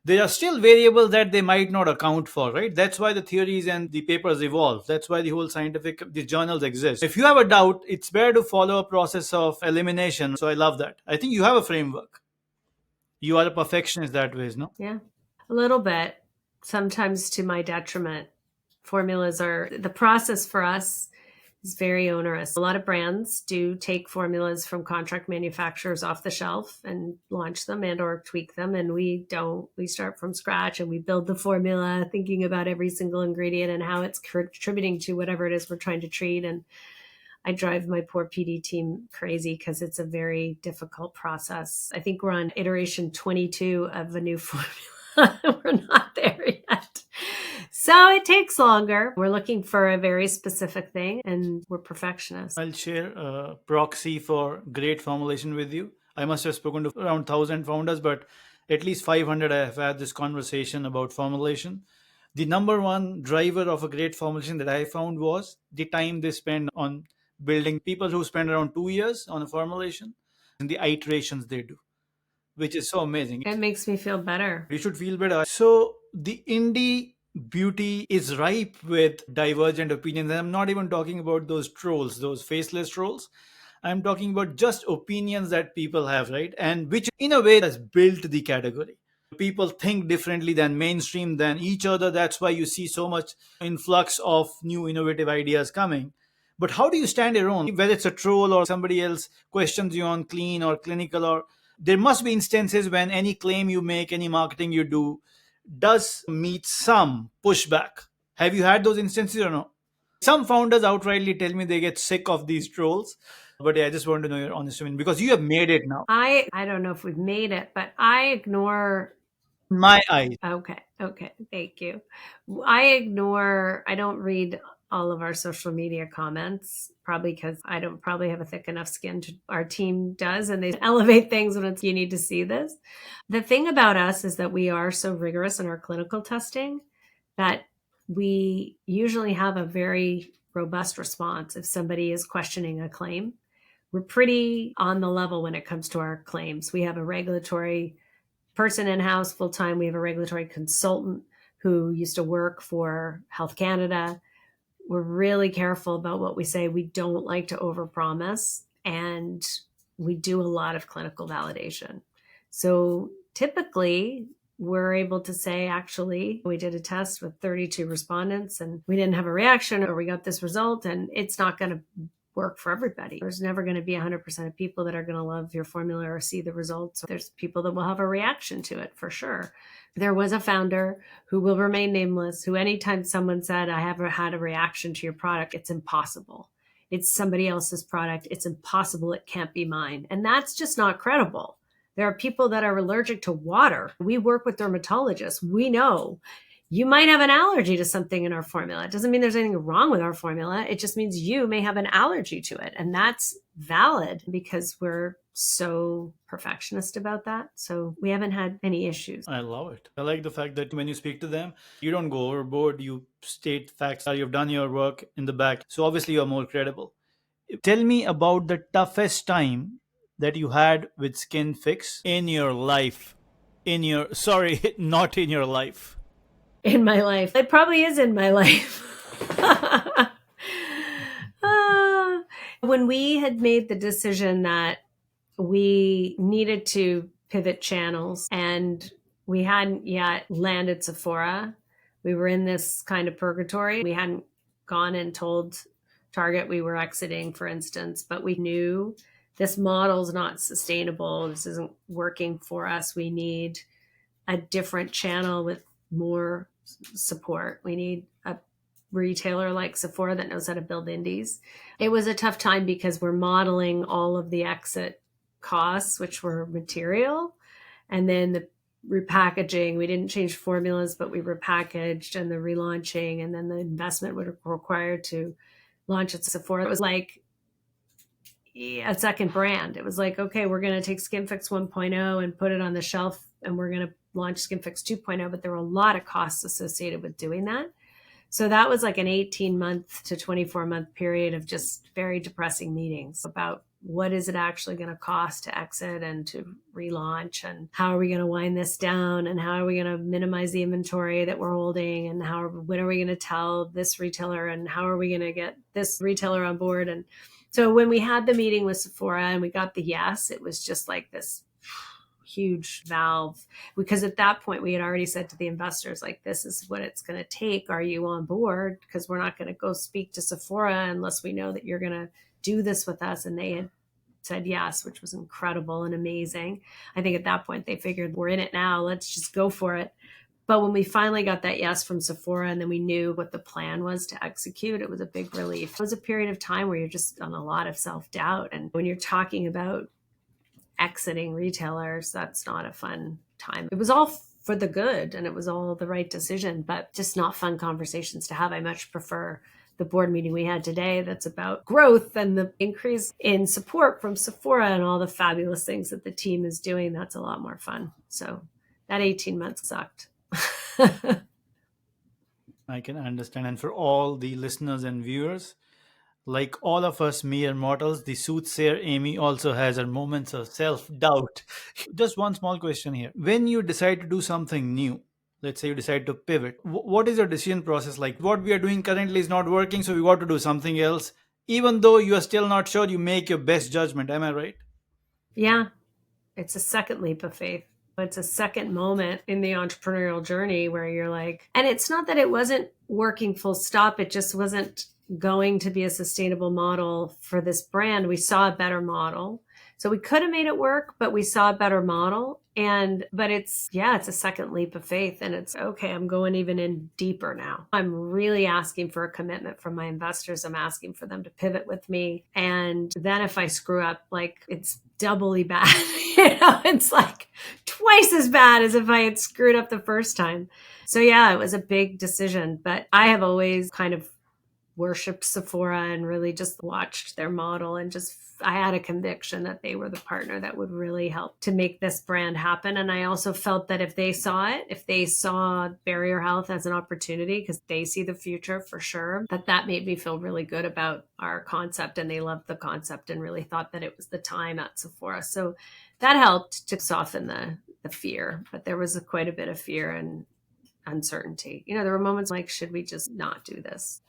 There are still variables that they might not account for, right? That's why the theories and the papers evolve. That's why the whole scientific, the journals exist. If you have a doubt, it's better to follow a process of elimination. So I love that. I think you have a framework. You are a perfectionist that way, no? Yeah, a little bit, sometimes to my detriment. Formulas are the process for us is very onerous. A lot of brands do take formulas from contract manufacturers off the shelf and launch them and or tweak them. And we don't. We start from scratch and we build the formula thinking about every single ingredient and how it's contributing to whatever it is we're trying to treat. And I drive my poor PD team crazy because it's a very difficult process. I think we're on iteration 22 of a new formula. We're not there yet. So it takes longer. We're looking for a very specific thing and we're perfectionists. I'll share a proxy for great formulation with you. I must have spoken to around 1,000 founders, but at least 500 I have had this conversation about formulation. The number one driver of a great formulation that I found was the time they spend on building. People who spend around 2 years on a formulation and the iterations they do, which is so amazing. It makes me feel better. You should feel better. So the indie beauty is ripe with divergent opinions. And I'm not even talking about those trolls, those faceless trolls. I'm talking about just opinions that people have, right? And which in a way has built the category. People think differently than mainstream, than each other. That's why you see so much influx of new innovative ideas coming. But how do you stand your own? Whether it's a troll or somebody else questions you on clean or clinical, or there must be instances when any claim you make, any marketing you do, does meet some pushback. Have you had those instances or no? Some founders outrightly tell me they get sick of these trolls. But yeah, I just want to know your honest opinion because you have made it now. I don't know if we've made it, but I ignore. My eyes. Okay. Thank you. I don't read all of our social media comments, probably because I don't probably have a thick enough skin. Our team does, and they elevate things when it's, you need to see this. The thing about us is that we are so rigorous in our clinical testing that we usually have a very robust response if somebody is questioning a claim. We're pretty on the level when it comes to our claims. We have a regulatory person in-house full-time. We have a regulatory consultant who used to work for Health Canada. We're really careful about what we say. We don't like to overpromise, and we do a lot of clinical validation. So typically we're able to say, actually, we did a test with 32 respondents and we didn't have a reaction, or we got this result, and it's not going to work for everybody. There's never going to be 100% of people that are going to love your formula or see the results. There's people that will have a reaction to it for sure. There was a founder who will remain nameless, who anytime someone said, I haven't had a reaction to your product, it's impossible. It's somebody else's product. It's impossible. It can't be mine. And that's just not credible. There are people that are allergic to water. We work with dermatologists. We know you might have an allergy to something in our formula. It doesn't mean there's anything wrong with our formula. It just means you may have an allergy to it. And that's valid because we're so perfectionist about that. So we haven't had any issues. I love it. I like the fact that when you speak to them, you don't go overboard. You state facts. You've done your work in the back. So obviously you're more credible. Tell me about the toughest time that you had with skinfix in your life. Not in your life. In my life. It probably is in my life. When we had made the decision that we needed to pivot channels and we hadn't yet landed Sephora, we were in this kind of purgatory. We hadn't gone and told Target we were exiting, for instance, but we knew this model's not sustainable. This isn't working for us. We need a different channel with more support. We need a retailer like Sephora that knows how to build indies. It was a tough time because we're modeling all of the exit costs, which were material, and then the repackaging. We didn't change formulas, but we repackaged, and the relaunching, and then the investment would require to launch at Sephora. It was like a second brand. It was like, okay, we're going to take Skinfix 1.0 and put it on the shelf, and we're going to launch Skinfix 2.0, but there were a lot of costs associated with doing that. So that was like an 18-month to 24-month period of just very depressing meetings about what is it actually going to cost to exit and to relaunch, and how are we going to wind this down, and how are we going to minimize the inventory that we're holding, and when are we going to tell this retailer, and how are we going to get this retailer on board. And so when we had the meeting with Sephora and we got the yes, it was just like this huge valve, because at that point we had already said to the investors, like, this is what it's going to take. Are you on board? Because we're not going to go speak to Sephora unless we know that you're going to do this with us. And they had said yes, which was incredible and amazing. I think at that point they figured, we're in it now, let's just go for it. But when we finally got that yes from Sephora, and then we knew what the plan was to execute, it was a big relief. It was a period of time where you're just on a lot of self-doubt. And when you're talking about exiting retailers, that's not a fun time. It was all for the good and it was all the right decision, but just not fun conversations to have. I much prefer the board meeting we had today that's about growth and the increase in support from Sephora and all the fabulous things that the team is doing. That's a lot more fun. So that 18 months sucked. I can understand. And for all the listeners and viewers, like all of us mere mortals, the soothsayer Amy also has her moments of self-doubt. Just one small question here. When you decide to do something new, let's say you decide to pivot, what is your decision process like? What we are doing currently is not working, so we got to do something else. Even though you are still not sure, you make your best judgment. Am I right? Yeah. It's a second leap of faith. It's a second moment in the entrepreneurial journey where you're like, and it's not that it wasn't working full stop. It just wasn't going to be a sustainable model for this brand. We saw a better model. So we could have made it work, but we saw a better model. But it's a second leap of faith. And it's okay, I'm going even in deeper now. I'm really asking for a commitment from my investors. I'm asking for them to pivot with me. And then if I screw up, like, it's doubly bad. It's like twice as bad as if I had screwed up the first time. So yeah, it was a big decision, but I have always kind of worshipped Sephora and really just watched their model, and I had a conviction that they were the partner that would really help to make this brand happen. And I also felt that if they saw Barrier Health as an opportunity, because they see the future for sure, that made me feel really good about our concept, and they loved the concept and really thought that it was the time at Sephora. So that helped to soften the fear, but there was quite a bit of fear and uncertainty. There were moments like, should we just not do this?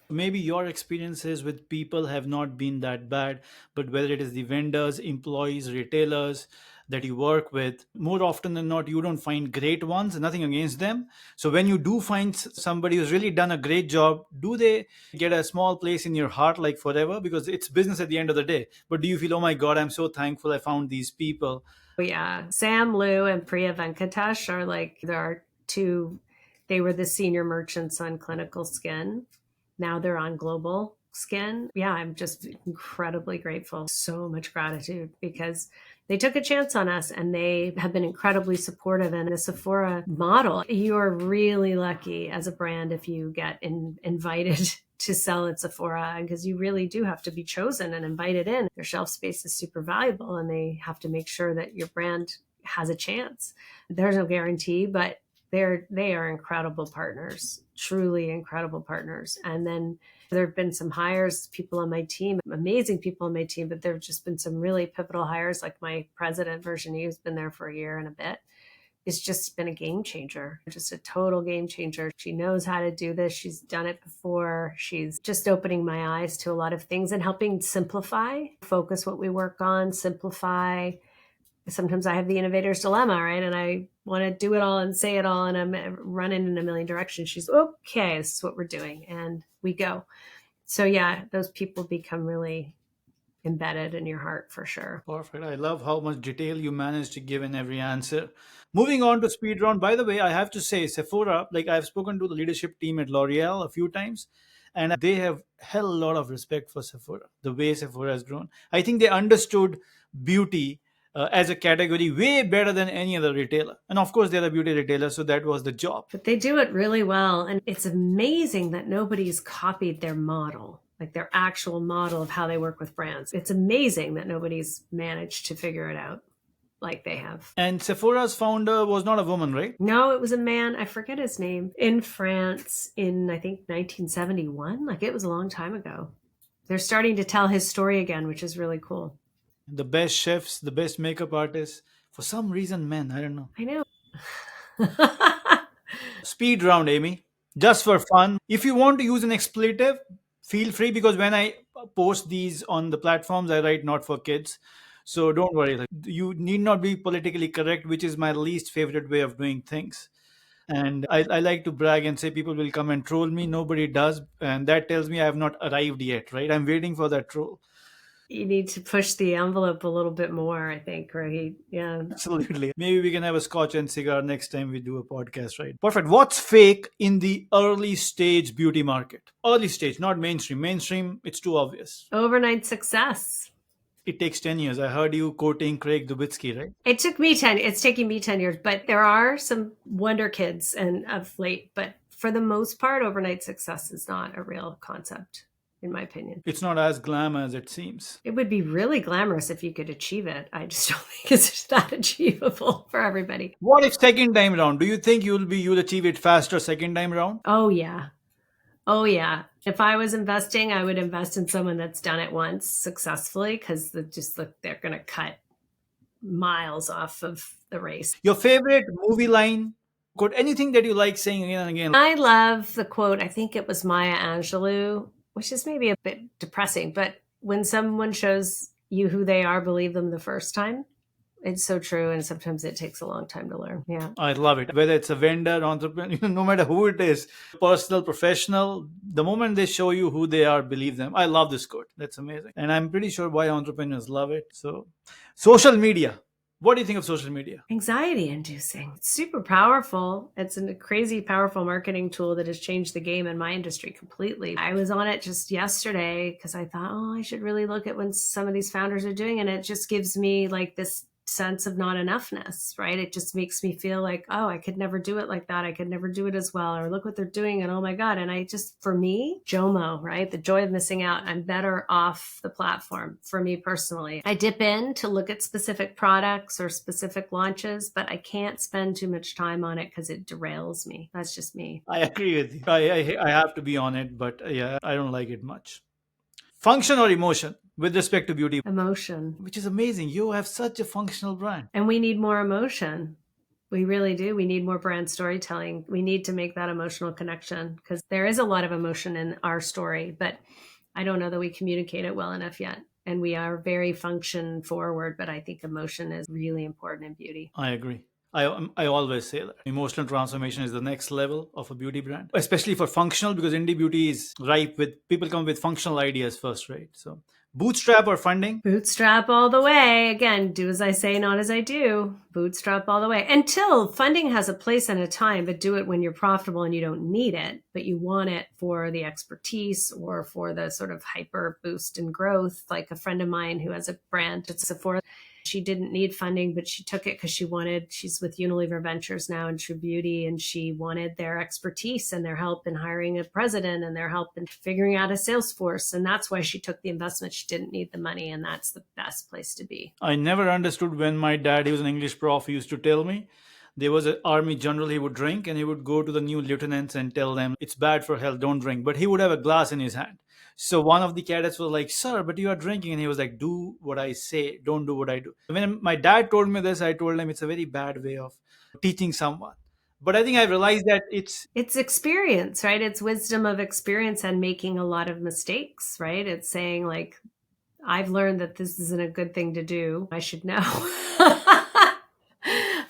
Maybe your experiences with people have not been that bad, but whether it is the vendors, employees, retailers that you work with, more often than not, you don't find great ones, nothing against them. So when you do find somebody who's really done a great job, do they get a small place in your heart, like forever? Because it's business at the end of the day. But do you feel, oh my God, I'm so thankful I found these people? Yeah. Sam Liu and Priya Venkatesh are there are two. They were the senior merchants on Clinical Skin. Now they're on Global Skin. Yeah, I'm just incredibly grateful. So much gratitude, because they took a chance on us and they have been incredibly supportive. And the Sephora model, you're really lucky as a brand if you get invited to sell at Sephora, because you really do have to be chosen and invited in. Their shelf space is super valuable, and they have to make sure that your brand has a chance. There's no guarantee, but they are incredible partners, truly incredible partners. And then there have been some hires, people on my team, amazing people on my team, but there have just been some really pivotal hires, like my president, Virginie, who's been there for a year and a bit. It's just been a game changer, just a total game changer. She knows how to do this. She's done it before. She's just opening my eyes to a lot of things and helping simplify, focus what we work on, simplify. Sometimes I have the innovator's dilemma, right? And I want to do it all and say it all, and I'm running in a million directions. She's okay, this is what we're doing, and we go. So yeah, those people become really embedded in your heart for sure. Perfect. I love how much detail you managed to give in every answer. Moving on to speed round. By the way, I have to say, Sephora, like, I've spoken to the leadership team at L'Oreal a few times, and they have hell a lot of respect for Sephora, the way Sephora has grown. I think they understood beauty as a category way better than any other retailer. And of course, they're a beauty retailer, so that was the job. But they do it really well. And it's amazing that nobody's copied their model, like their actual model of how they work with brands. It's amazing that nobody's managed to figure it out like they have. And Sephora's founder was not a woman, right? No, it was a man. I forget his name. In France in, I think, 1971. Like, it was a long time ago. they're starting to tell his story again, which is really cool. The best chefs, the best makeup artists, for some reason, men, I don't know. I know. Speed round, Amy. Just for fun. If you want to use an expletive, feel free, because when I post these on the platforms, I write not for kids. So don't worry. Like, you need not be politically correct, which is my least favorite way of doing things. And I like to brag and say people will come and troll me. Nobody does. And that tells me I have not arrived yet, right? I'm waiting for that troll. You need to push the envelope a little bit more, I think, right? Yeah. Absolutely. Maybe we can have a scotch and cigar next time we do a podcast, right? Perfect. What's fake in the early stage beauty market? Early stage, not mainstream. Mainstream, it's too obvious. Overnight success. It takes 10 years. I heard you quoting Craig Dubitsky, right? It took me 10. It's taking me 10 years, but there are some wonder kids and of late. But for the most part, overnight success is not a real concept, in my opinion. It's not as glam as it seems. It would be really glamorous if you could achieve it. I just don't think it's that achievable for everybody. What if second time round? Do you think you'll achieve it faster second time round? Oh, yeah. Oh, yeah. If I was investing, I would invest in someone that's done it once successfully, because they're going to cut miles off of the race. Your favorite movie line? Quote, anything that you like saying again and again. I love the quote. I think it was Maya Angelou, which is maybe a bit depressing, but when someone shows you who they are, believe them the first time. It's so true, and sometimes it takes a long time to learn. Yeah. I love it. Whether it's a vendor, entrepreneur, no matter who it is, personal, professional, the moment they show you who they are, believe them. I love this quote. That's amazing. And I'm pretty sure why entrepreneurs love it. So, social media. What do you think of social media? Anxiety inducing. It's super powerful. It's a crazy powerful marketing tool that has changed the game in my industry completely. I was on it just yesterday because I thought, oh, I should really look at what some of these founders are doing. And it just gives me like this sense of not enoughness, right? It just makes me feel like, oh, I could never do it like that. I could never do it as well. Or look what they're doing. And oh my God. And I just, for me, JOMO, right? The joy of missing out. I'm better off the platform for me personally. I dip in to look at specific products or specific launches, but I can't spend too much time on it because it derails me. That's just me. I agree with you. I have to be on it, but yeah, I don't like it much. Function or emotion with respect to beauty? Emotion. Which is amazing. You have such a functional brand. And we need more emotion. We really do. We need more brand storytelling. We need to make that emotional connection because there is a lot of emotion in our story, but I don't know that we communicate it well enough yet. And we are very function forward, but I think emotion is really important in beauty. I agree. I always say that emotional transformation is the next level of a beauty brand, especially for functional, because indie beauty is ripe with people come with functional ideas first, right? So bootstrap or funding? Bootstrap all the way. Again, do as I say, not as I do. Bootstrap all the way. Until funding has a place and a time, but do it when you're profitable and you don't need it, but you want it for the expertise or for the sort of hyper boost and growth. Like a friend of mine who has a brand at Sephora. She didn't need funding, but she took it because she's with Unilever Ventures now in True Beauty, and she wanted their expertise and their help in hiring a president and their help in figuring out a sales force. And that's why she took the investment. She didn't need the money, and that's the best place to be. I never understood when my dad, he was an English prof, he used to tell me there was an army general he would drink, and he would go to the new lieutenants and tell them it's bad for health, don't drink. But he would have a glass in his hand. So one of the cadets was like, sir, but you are drinking. And he was like, do what I say, don't do what I do. When my dad told me this, I told him it's a very bad way of teaching someone. But I think I realized that it's experience, right? It's wisdom of experience and making a lot of mistakes, right? It's saying like, I've learned that this isn't a good thing to do. I should know.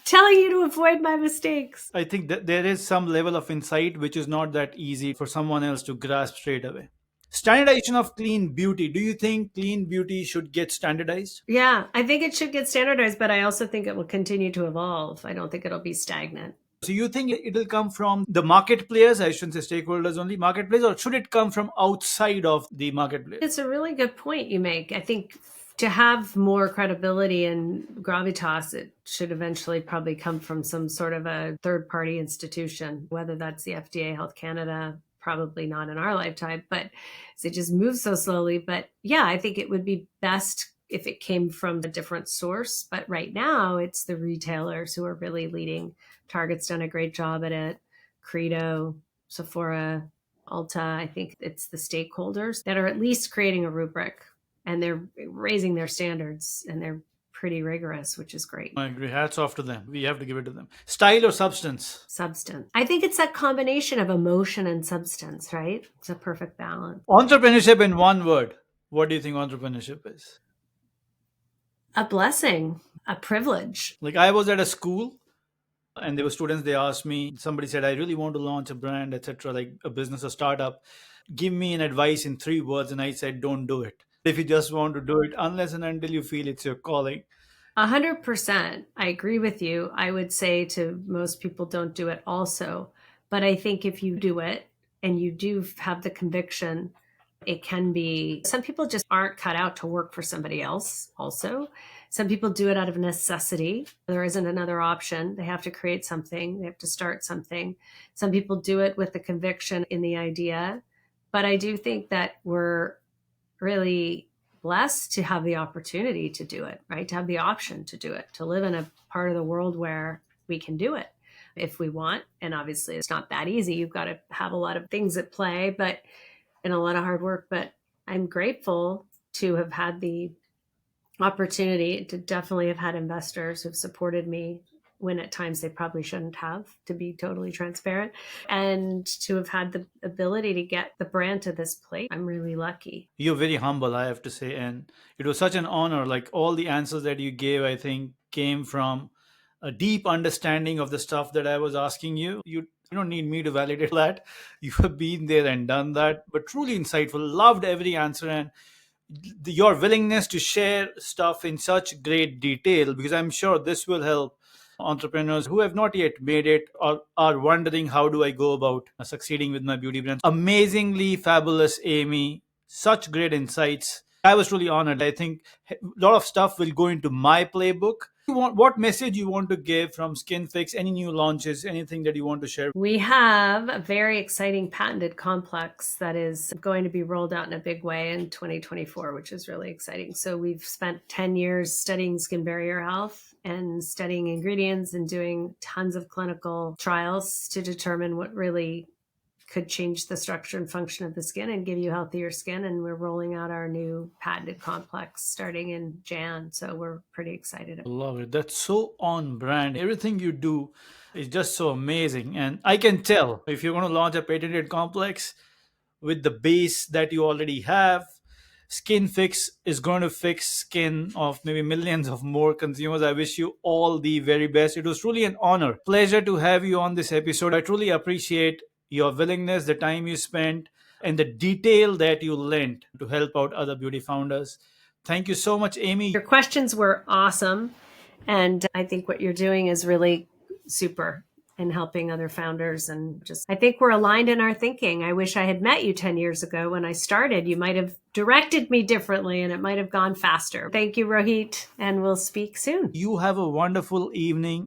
Telling you to avoid my mistakes. I think that there is some level of insight which is not that easy for someone else to grasp straight away. Standardization of clean beauty. Do you think clean beauty should get standardized? Yeah, I think it should get standardized, but I also think it will continue to evolve. I don't think it'll be stagnant. So you think it will come from the market players, I shouldn't say stakeholders only, marketplace, or should it come from outside of the marketplace? It's a really good point you make. I think to have more credibility and gravitas, it should eventually probably come from some sort of a third-party institution, whether that's the FDA, Health Canada, probably not in our lifetime, but it just moves so slowly. But yeah, I think it would be best if it came from a different source. But right now, it's the retailers who are really leading. Target's done a great job at it. Credo, Sephora, Ulta. I think it's the stakeholders that are at least creating a rubric, and they're raising their standards, and they're pretty rigorous, which is great. I agree. Hats off to them. We have to give it to them. Style or substance? Substance. I think it's that combination of emotion and substance, right? It's a perfect balance. Entrepreneurship in one word. What do you think entrepreneurship is? A blessing, a privilege. Like I was at a school and there were students, they asked me, somebody said, I really want to launch a brand, etc., like a business or startup. Give me an advice in 3 words. And I said, don't do it. If you just want to do it, unless and until you feel it's your calling. 100%. I agree with you. I would say to most people, don't do it also. But I think if you do it and you do have the conviction, it can be, some people just aren't cut out to work for somebody else also. Some people do it out of necessity. There isn't another option. They have to create something. They have to start something. Some people do it with the conviction in the idea. But I do think that we're really blessed to have the opportunity to do it, right? To have the option to do it, to live in a part of the world where we can do it if we want. And obviously it's not that easy. You've got to have a lot of things at play, and a lot of hard work. But I'm grateful to have had the opportunity to definitely have had investors who've supported me when at times they probably shouldn't have, to be totally transparent, and to have had the ability to get the brand to this place. I'm really lucky. You're very humble, I have to say. And it was such an honor. Like all the answers that you gave, I think came from a deep understanding of the stuff that I was asking you. You don't need me to validate that. You have been there and done that, but truly insightful. Loved every answer and your willingness to share stuff in such great detail, because I'm sure this will help entrepreneurs who have not yet made it or are wondering, how do I go about succeeding with my beauty brand? Amazingly fabulous, Amy. Such great insights. I was truly honored. I think a lot of stuff will go into my playbook. What message you want to give from Skinfix? Any new launches? Anything that you want to share? We have a very exciting patented complex that is going to be rolled out in a big way in 2024, which is really exciting. So we've spent 10 years studying skin barrier health and studying ingredients and doing tons of clinical trials to determine what really could change the structure and function of the skin and give you healthier skin. And we're rolling out our new patented complex starting in Jan. So we're pretty excited. I love it. That's so on brand. Everything you do is just so amazing. And I can tell if you're going to launch a patented complex with the base that you already have, Skinfix is going to fix skin of maybe millions of more consumers. I wish you all the very best. It was truly an honor. Pleasure to have you on this episode. I truly appreciate your willingness, the time you spent, and the detail that you lent to help out other beauty founders. Thank you so much, Amy. Your questions were awesome. And I think what you're doing is really super in helping other founders. And just, I think we're aligned in our thinking. I wish I had met you 10 years ago when I started. You might have directed me differently and it might have gone faster. Thank you, Rohit. And we'll speak soon. You have a wonderful evening.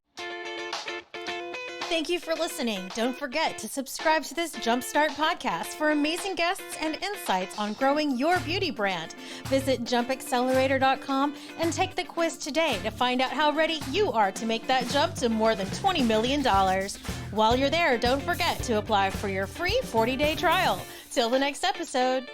Thank you for listening. Don't forget to subscribe to this JumpStart podcast for amazing guests and insights on growing your beauty brand. Visit jumpaccelerator.com and take the quiz today to find out how ready you are to make that jump to more than $20 million. While you're there, don't forget to apply for your free 40-day trial. Till the next episode.